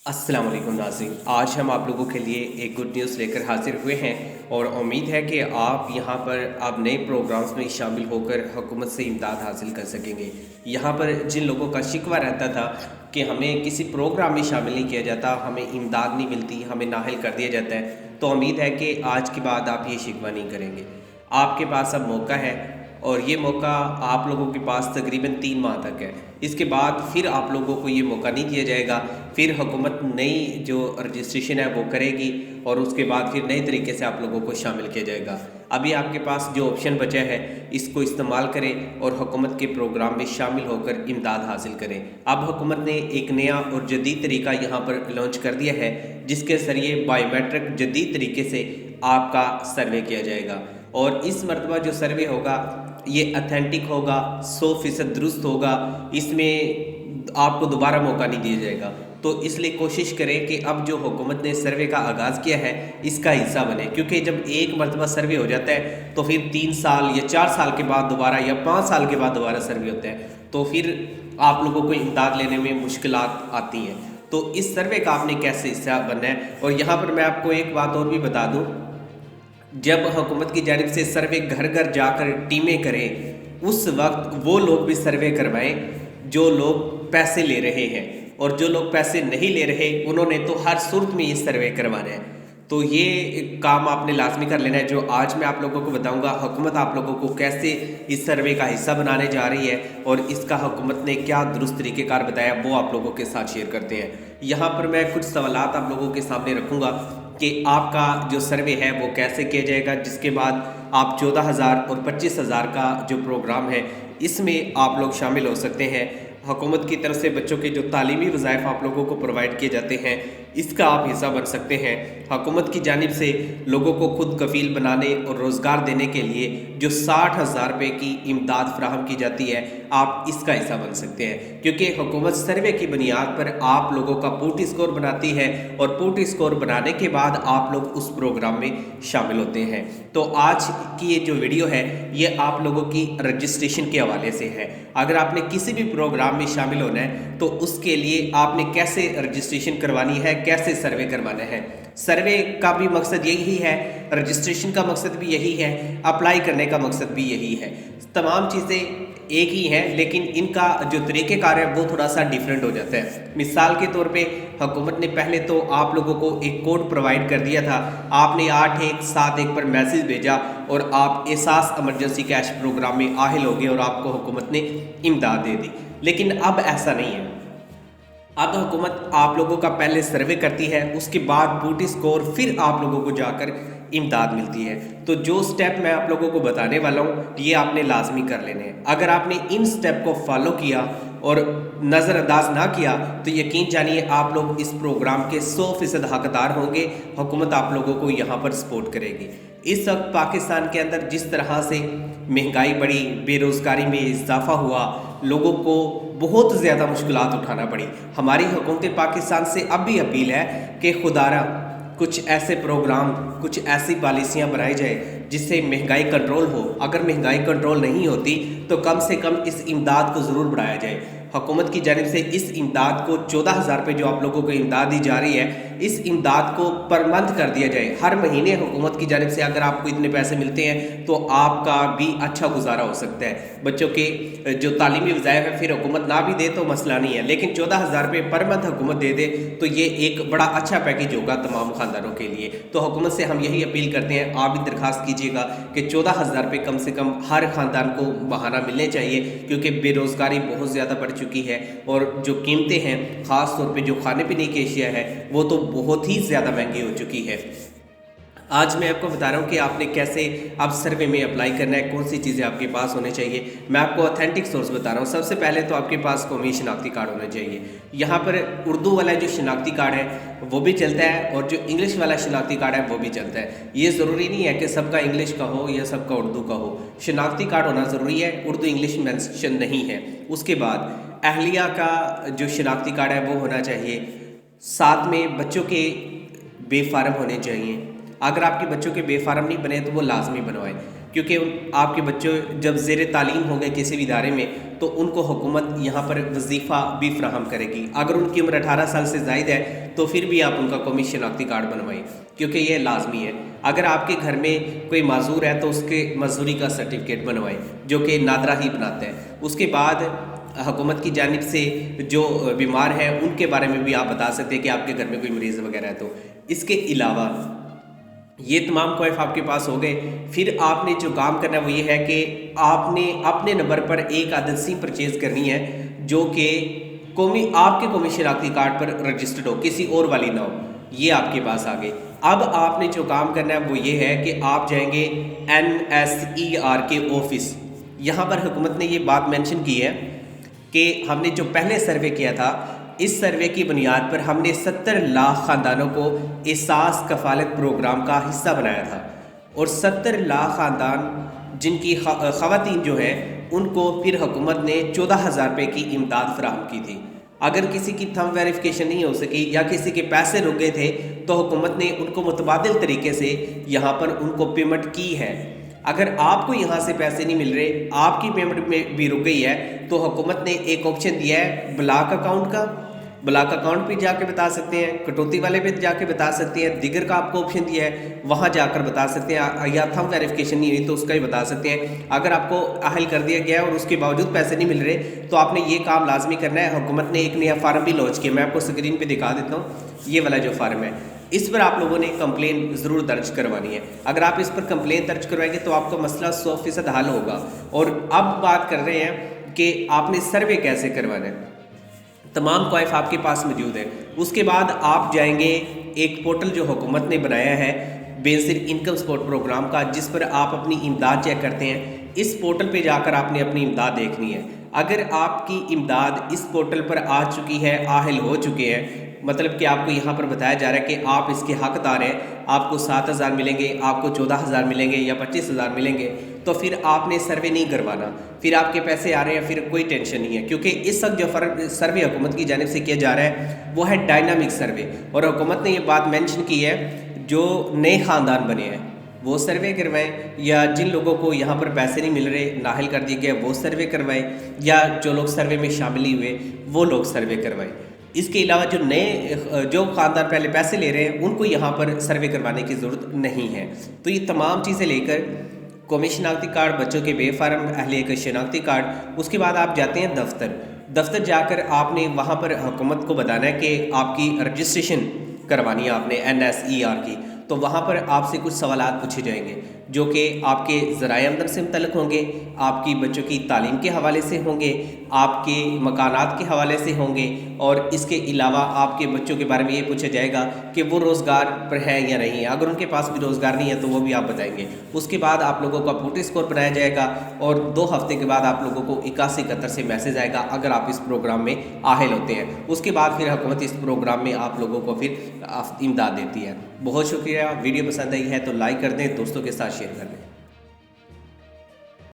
अस्सलाम वालेकुम नाज़रीन, आज हम आप लोगों के लिए एक गुड न्यूज़ लेकर हाजिर हुए हैं और उम्मीद है कि आप यहां पर अब नए प्रोग्राम्स में शामिल होकर हुकूमत से इमदाद हासिल कर सकेंगे। यहां पर जिन लोगों का शिकवा रहता था कि हमें किसी प्रोग्राम में शामिल नहीं किया जाता, हमें इमदाद नहीं मिलती, हमें नाअहल कर दिया जाता है, तो उम्मीद है कि आज के बाद आप ये शिकवा नहीं करेंगे। आपके पास अब मौका है और ये मौका आप लोगों के पास तकरीबन 3 माह तक है। इसके बाद फिर आप लोगों को ये मौका नहीं दिया जाएगा। फिर हुकूमत नई जो रजिस्ट्रेशन है वो करेगी और उसके बाद फिर नए तरीके से आप लोगों को शामिल किया जाएगा। अभी आपके पास जो ऑप्शन बचा है इसको इस्तेमाल करें और हुकूमत के प्रोग्राम में शामिल होकर इमदाद हासिल करें। अब हुकूमत ने एक नया और जदीद तरीका यहाँ पर लॉन्च कर दिया है जिसके ज़रिए बायोमेट्रिक जदीद तरीके से आपका सर्वे किया जाएगा और इस मरतबा जो सर्वे होगा ये अथेंटिक होगा, 100% दुरुस्त होगा। इसमें आपको दोबारा मौका नहीं दिया जाएगा। तो इसलिए कोशिश करें कि अब जो हुकूमत ने सर्वे का आगाज़ किया है इसका हिस्सा बने, क्योंकि जब एक मरतबा सर्वे हो जाता है तो फिर 3 साल या 4 साल के बाद दोबारा या 5 साल के बाद दोबारा सर्वे होता है, तो फिर आप लोगों को इमदाद लेने में मुश्किलात आती हैं। तो इस सर्वे का आपने कैसे हिस्सा बनना है। और यहाँ पर मैं आपको एक बात और भी बता दूँ, जब हुकूमत की जानिब से सर्वे घर घर जाकर टीमें करें उस वक्त वो लोग भी सर्वे करवाएं जो लोग पैसे ले रहे हैं, और जो लोग पैसे नहीं ले रहे उन्होंने तो हर सूरत में ये सर्वे करवाना है। तो ये काम आपने लाजमी कर लेना है जो आज मैं आप लोगों को बताऊंगा। हुकूमत आप लोगों को कैसे इस सर्वे का हिस्सा बनाने जा रही है और इसका हुकूमत ने क्या दुरुस्त तरीक़ेकार बताया वो आप लोगों के साथ शेयर करते हैं। यहाँ पर मैं कुछ सवालात आप लोगों के सामने रखूँगा कि आपका जो सर्वे है वो कैसे किया जाएगा, जिसके बाद आप 14,000 और 25,000 का जो प्रोग्राम है इसमें आप लोग शामिल हो सकते हैं। हुकूमत की तरफ से बच्चों के जो तालीमी वज़ाइफ आप लोगों को प्रोवाइड किए जाते हैं इसका आप हिस्सा बन सकते हैं। हुकूमत की जानिब से लोगों को खुद कफ़ील बनाने और रोज़गार देने के लिए जो 60,000 रुपये की इमदाद फराहम की जाती है आप इसका हिस्सा बन सकते हैं, क्योंकि हुकूमत सर्वे की बुनियाद पर आप लोगों का पूटी स्कोर बनाती है और पूटी स्कोर बनाने के बाद आप लोग उस प्रोग्राम में शामिल होते हैं। तो आज की ये जो वीडियो है ये आप लोगों की रजिस्ट्रेशन के हवाले से है। अगर आपने किसी भी प्रोग्राम में शामिल होना है तो उसके लिए आपने कैसे रजिस्ट्रेशन करवानी है, कैसे सर्वे करवाना है। सर्वे का भी मकसद यही है, रजिस्ट्रेशन का मकसद भी यही है, अप्लाई करने का मकसद भी यही है। तमाम चीज़ें एक ही हैं लेकिन इनका जो तरीक़ेकार है वो थोड़ा सा डिफरेंट हो जाता है। मिसाल के तौर पे हुकूमत ने पहले तो आप लोगों को एक कोड प्रोवाइड कर दिया था, आपने 8171 पर मैसेज भेजा और आप एहसास एमरजेंसी कैश प्रोग्राम में आहिल हो गए और आपको हुकूमत ने इमदाद दे दी। लेकिन अब ऐसा नहीं है। अब हुकूमत आप लोगों का पहले सर्वे करती है, उसके बाद बूटी स्कोर, फिर आप लोगों को जाकर इमदाद मिलती है। तो जो स्टेप मैं आप लोगों को बताने वाला हूँ ये आपने लाजमी कर लेने हैं। अगर आपने इन स्टेप को फॉलो किया और नज़रअंदाज ना किया तो यकीन जानिए आप लोग इस प्रोग्राम के 100% हकदार होंगे। हुकूमत आप लोगों को यहाँ पर सपोर्ट करेगी। इस वक्त पाकिस्तान के अंदर जिस तरह से महंगाई बढ़ी, बेरोज़गारी में इजाफा हुआ, लोगों को बहुत ज़्यादा मुश्किलात उठाना पड़ी। हमारी हुकूमत पाकिस्तान से अब भी अपील है कि खुदारा कुछ ऐसे प्रोग्राम, कुछ ऐसी पॉलिसियाँ बनाई जाए जिससे महंगाई कंट्रोल हो। अगर महंगाई कंट्रोल नहीं होती तो कम से कम इस इमदाद को ज़रूर बढ़ाया जाए। हुकूमत की जानिब से इस इमदाद को 14,000 रुपये जो आप लोगों को इमदाद दी जा रही है, इस इमदाद को पर मंथ कर दिया जाए। हर महीने हुकूमत की जानिब से अगर आपको इतने पैसे मिलते हैं तो आपका भी अच्छा गुजारा हो सकता है। बच्चों के जो तालीमी वज़ाइफ है फिर हुकूमत ना भी दे तो मसला नहीं है, लेकिन 14,000 रुपये पर मंथ हुकूमत दे दे तो ये एक बड़ा अच्छा पैकेज होगा तमाम ख़ानदानों के लिए। तो हुकूमत से हम यही अपील करते हैं, आप भी दरख्वास्त कीजिएगा कि 14,000 रुपये कम से कम हर ख़ानदान को बहाना मिलने चाहिए, क्योंकि बेरोज़गारी बहुत ज़्यादा बढ़ चुकी है और जो कीमतें हैं ख़ास तौर पे जो खाने पीने की अशिया है वो तो बहुत ही ज़्यादा महंगी हो चुकी है। आज मैं आपको बता रहा हूँ कि आपने कैसे अब सर्वे में अप्लाई करना है, कौन सी चीज़ें आपके पास होने चाहिए। मैं आपको ऑथेंटिक सोर्स बता रहा हूँ। सबसे पहले तो आपके पास कौमी शनाख्ती कार्ड होना चाहिए। यहाँ पर उर्दू वाला जो शनाख्ती कार्ड है वो भी चलता है और जो इंग्लिश वाला शनाख्ती कार्ड है वो भी चलता है। ये ज़रूरी नहीं है कि सबका इंग्लिश का हो या सबका उर्दू का हो। शनाख्ती कार्ड होना ज़रूरी है, उर्दू इंग्लिश मेंशन नहीं है। उसके बाद अहलिया का जो शनाख्ती कार्ड है वो होना चाहिए। साथ में बच्चों के बेफारम होने चाहिए। अगर आपके बच्चों के बेफारम नहीं बने तो वो लाजमी बनवाएं, کیونکہ آپ کے بچے جب زیر تعلیم ہوں گے کسی بھی ادارے میں تو ان کو حکومت یہاں پر وظیفہ بھی فراہم کرے گی۔ اگر ان کی عمر 18 سال سے زائد ہے تو پھر بھی آپ ان کا قومی شناختی کارڈ بنوائیں، کیونکہ یہ لازمی ہے۔ اگر آپ کے گھر میں کوئی معذور ہے تو اس کے مزدوری کا سرٹیفکیٹ بنوائیں، جو کہ نادرہ ہی بناتا ہے۔ اس کے بعد حکومت کی جانب سے جو بیمار ہیں ان کے بارے میں بھی آپ بتا سکتے ہیں کہ آپ کے گھر میں کوئی مریض وغیرہ ہے تو۔ اس کے علاوہ یہ تمام کوائف آپ کے پاس ہو گئے، پھر آپ نے جو کام کرنا ہے وہ یہ ہے کہ آپ نے اپنے نمبر پر ایک عدد سم پرچیز کرنی ہے جو کہ آپ کے قومی شناختی کارڈ پر رجسٹرڈ ہو، کسی اور والی نہ ہو۔ یہ آپ کے پاس آ گئے۔ اب آپ نے جو کام کرنا ہے وہ یہ ہے کہ آپ جائیں گے NSER کے آفس۔ یہاں پر حکومت نے یہ بات مینشن کی ہے کہ ہم نے جو پہلے سروے کیا تھا، اس سروے کی بنیاد پر ہم نے 70 لاکھ خاندانوں کو احساس کفالت پروگرام کا حصہ بنایا تھا، اور 70 لاکھ خاندان جن کی خواتین جو ہیں ان کو پھر حکومت نے 14,000 روپے کی امداد فراہم کی تھی۔ اگر کسی کی تھم ویریفیکیشن نہیں ہو سکی یا کسی کے پیسے رک گئے تھے تو حکومت نے ان کو متبادل طریقے سے یہاں پر ان کو پیمنٹ کی ہے۔ اگر آپ کو یہاں سے پیسے نہیں مل رہے، آپ کی پیمنٹ میں بھی رک گئی ہے، تو حکومت نے ایک آپشن دیا ہے بلاک اکاؤنٹ کا۔ بلاک اکاؤنٹ پہ جا کے بتا سکتے ہیں، کٹوتی والے پہ جا کے بتا سکتے ہیں، دیگر کا آپ کو آپشن دیا ہے وہاں جا کر بتا سکتے ہیں، یا تھم ویریفیکیشن نہیں ہوئی تو اس کا ہی بتا سکتے ہیں۔ اگر آپ کو اہل کر دیا گیا ہے اور اس کے باوجود پیسے نہیں مل رہے تو آپ نے یہ کام لازمی کرنا ہے۔ حکومت نے ایک نیا فارم بھی لانچ کیا، میں آپ کو اسکرین پہ دکھا دیتا ہوں، یہ والا جو فارم ہے اس پر آپ لوگوں نے کمپلین ضرور درج کروانی ہے۔ اگر آپ اس پر کمپلین درج کروائیں گے تو آپ کا مسئلہ 100% حل ہوگا۔ اور اب بات کر رہے ہیں کہ آپ نے سروے کیسے کروانا ہے۔ تمام کوائف آپ کے پاس موجود ہے۔ اس کے بعد آپ جائیں گے ایک پورٹل جو حکومت نے بنایا ہے بیسڈ انکم سپورٹ پروگرام کا، جس پر آپ اپنی امداد چیک کرتے ہیں۔ اس پورٹل پہ جا کر آپ نے اپنی امداد دیکھنی ہے۔ اگر آپ کی امداد اس پورٹل پر آ چکی ہے، اہل ہو چکے ہیں، مطلب کہ آپ کو یہاں پر بتایا جا رہا ہے کہ آپ اس کے حقدار ہیں، آپ کو 7,000 ملیں گے، آپ کو 14,000 ملیں گے یا 25,000 ملیں گے، تو پھر آپ نے سروے نہیں کروانا، پھر آپ کے پیسے آ رہے ہیں، پھر کوئی ٹینشن نہیں ہے۔ کیونکہ اس وقت جو سروے حکومت کی جانب سے کیا جا رہا ہے وہ ہے ڈائنامک سروے، اور حکومت نے یہ بات مینشن کی ہے جو نئے خاندان بنے ہیں وہ سروے کروائیں، یا جن لوگوں کو یہاں پر پیسے نہیں مل رہے، نااہل کر دیے گئے، وہ سروے کروائیں، یا جو لوگ سروے میں شامل نہیں ہوئے وہ لوگ سروے کروائیں۔ اس کے علاوہ جو خاندان پہلے پیسے لے رہے ہیں ان کو یہاں پر سروے کروانے کی ضرورت نہیں ہے۔ تو یہ تمام چیزیں لے کر قومی شناختی کارڈ، بچوں کے بے فارم، اہلیہ کا شناختی کارڈ، اس کے بعد آپ جاتے ہیں دفتر جا کر آپ نے وہاں پر حکومت کو بتانا ہے کہ آپ کی رجسٹریشن کروانی ہے آپ نے NSER کی، تو وہاں پر آپ سے کچھ سوالات پوچھے جائیں گے جو کہ آپ کے ذرائع آمدن سے متعلق ہوں گے، آپ کی بچوں کی تعلیم کے حوالے سے ہوں گے، آپ کے مکانات کے حوالے سے ہوں گے، اور اس کے علاوہ آپ کے بچوں کے بارے میں یہ پوچھا جائے گا کہ وہ روزگار پر ہے یا نہیں ہے۔ اگر ان کے پاس بھی روزگار نہیں ہے تو وہ بھی آپ بتائیں گے۔ اس کے بعد آپ لوگوں کا پورٹل اسکور بنایا جائے گا، اور 2 ہفتے کے بعد آپ لوگوں کو 8171 سے میسج آئے گا اگر آپ اس پروگرام میں اہل ہوتے ہیں۔ اس کے بعد پھر حکومت اس پروگرام میں آپ لوگوں کو پھر امداد دیتی ہے۔ بہت شکریہ۔ ویڈیو پسند آئی ہے تو لائک کر دیں، دوستوں کے ساتھ شیئر کر دیں۔